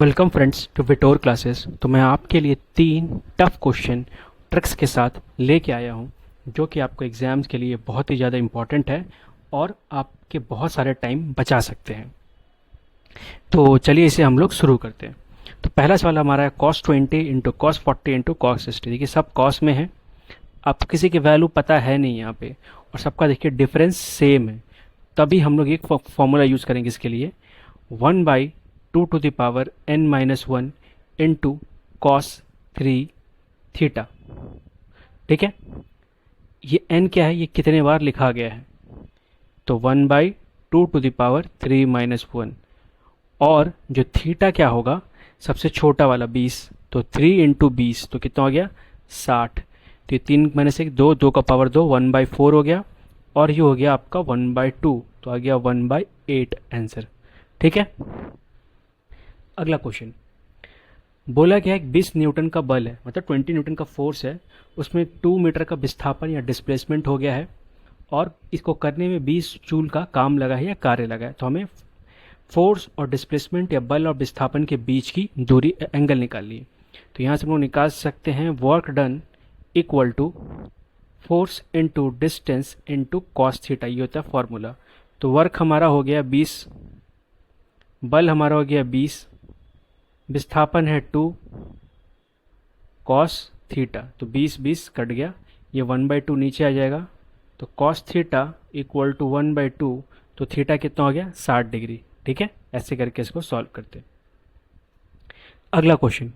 Welcome friends to Vitor classes. तो मैं आपके लिए 3 टफ क्वेश्चन ट्रिक्स के साथ लेके आया हूँ जो कि आपको एग्ज़ाम्स के लिए बहुत ही ज़्यादा इम्पॉर्टेंट है और आपके बहुत सारे टाइम बचा सकते हैं। तो चलिए इसे हम लोग शुरू करते हैं। तो पहला सवाल हमारा है cos 20 into cos 40 into cos 60। देखिए सब कॉस में है, आपको किसी की वैल्यू पता है नहीं यहाँ पे, और सबका देखिए डिफरेंस सेम है। तभी हम लोग एक फॉर्मूला यूज़ करेंगे इसके लिए, 1/2 to the power n-1 into cos 3 theta. ठीक है, ये n क्या है, ये कितने बार लिखा गया है, तो 1/2 टू द पावर 3-1। और जो थीटा क्या होगा, सबसे छोटा वाला 20, तो 3 इंटू 20 तो कितना हो गया 60। तो ये 3 में से 2, 2 का पावर 2, 1/4 हो गया, और ये हो गया आपका 1/2, तो आ गया 1/8 आंसर। ठीक है, अगला क्वेश्चन बोला गया है 20 न्यूटन का बल है, मतलब 20 न्यूटन का फोर्स है, उसमें 2 मीटर का विस्थापन या डिस्प्लेसमेंट हो गया है, और इसको करने में 20 जूल का काम लगा है या कार्य लगा है। तो हमें फोर्स और डिस्प्लेसमेंट या बल और विस्थापन के बीच की दूरी एंगल निकालनी है। तो यहाँ से हम लोग निकाल सकते हैं work done equal to force into distance into cos theta, ये होता है फॉर्मूला। तो वर्क हमारा हो गया 20, बल हमारा हो गया 20, विस्थापन है 2 कॉस थीटा, तो 20 कट गया, ये 1/2 नीचे आ जाएगा, तो कॉस थीटा इक्वल टू 1/2, तो थीटा कितना हो गया 60 डिग्री। ठीक है, ऐसे करके इसको सॉल्व करते हैं। अगला क्वेश्चन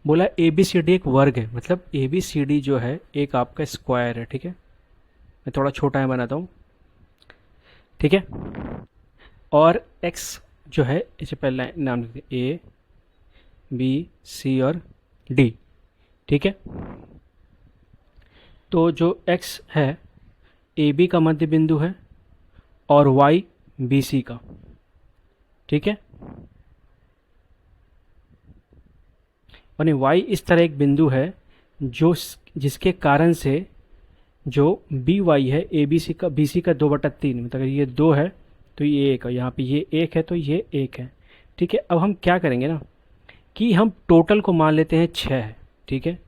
बोला ABCD एक वर्ग है, मतलब ABCD जो है एक आपका स्क्वायर है। ठीक है, मैं थोड़ा छोटा है बनाता हूँ। ठीक है, और x जो है, इसे पहले नाम लिखते हैं A B C और D। ठीक है, तो जो x है AB का मध्य बिंदु है और y BC का। ठीक है, और y इस तरह एक बिंदु है जो जिसके कारण से जो BY है ABC का BC का 2/3, मतलब अगर ये 2 है तो ये 1 है, यहाँ पे ये 1 है तो ये 1 है। ठीक है, अब हम क्या करेंगे ना कि हम टोटल को मान लेते हैं 6 है। ठीक है,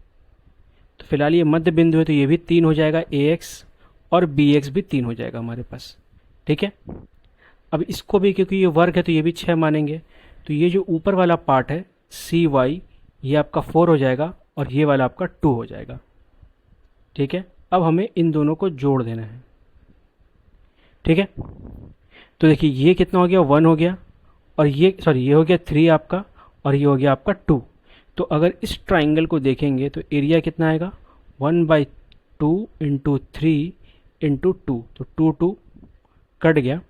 तो फिलहाल ये मध्य बिंदु है तो ये भी 3 हो जाएगा AX, और BX भी 3 हो जाएगा हमारे पास। ठीक है, अब इसको भी क्योंकि ये वर्ग है तो ये भी 6 मानेंगे, तो ये जो ऊपर वाला पार्ट है CY, ये आपका 4 हो जाएगा, और ये वाला आपका 2 हो जाएगा। ठीक है, अब हमें इन दोनों को जोड़ देना है। ठीक है, तो देखिए ये कितना हो गया 1 हो गया, और ये ये हो गया 3 आपका, और ये हो गया आपका 2। तो अगर इस ट्राइंगल को देखेंगे तो एरिया कितना आएगा 1/2 इंटू 3 इंटू 2, तो 2 कट गया,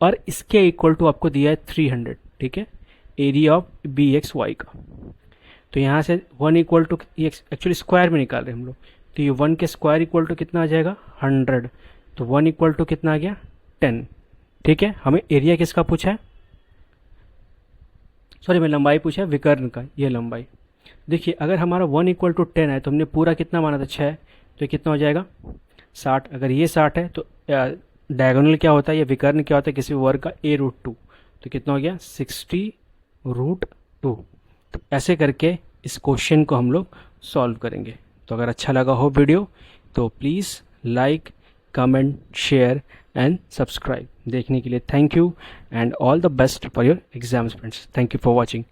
और इसके इक्वल टू आपको दिया है 300। ठीक है, एरिया ऑफ BXY का। तो यहाँ से 1 इक्वल टू, एक्चुअली स्क्वायर में निकाल रहे हैं हम लोग, तो ये 1 के स्क्वायर इक्वल टू कितना आ जाएगा 100, तो 1 इक्वल टू कितना आ गया 10। ठीक है, हमें एरिया किसका पूछा है, मैं लंबाई पूछा है विकर्ण का, ये लंबाई। देखिए अगर हमारा 1 इक्वल टू 10 है तो हमने पूरा कितना माना था 6, तो ये कितना हो जाएगा 60। अगर ये 60 है तो डायगोनल क्या होता है, ये विकर्ण क्या होता है किसी वर्ग का, A√2, तो कितना हो गया 60√2। तो ऐसे करके इस क्वेश्चन को हम लोग सॉल्व करेंगे। तो अगर अच्छा लगा हो वीडियो तो please like, comment, share and subscribe. देखने के लिए thank you, and all the best for your exams friends. Thank you for watching.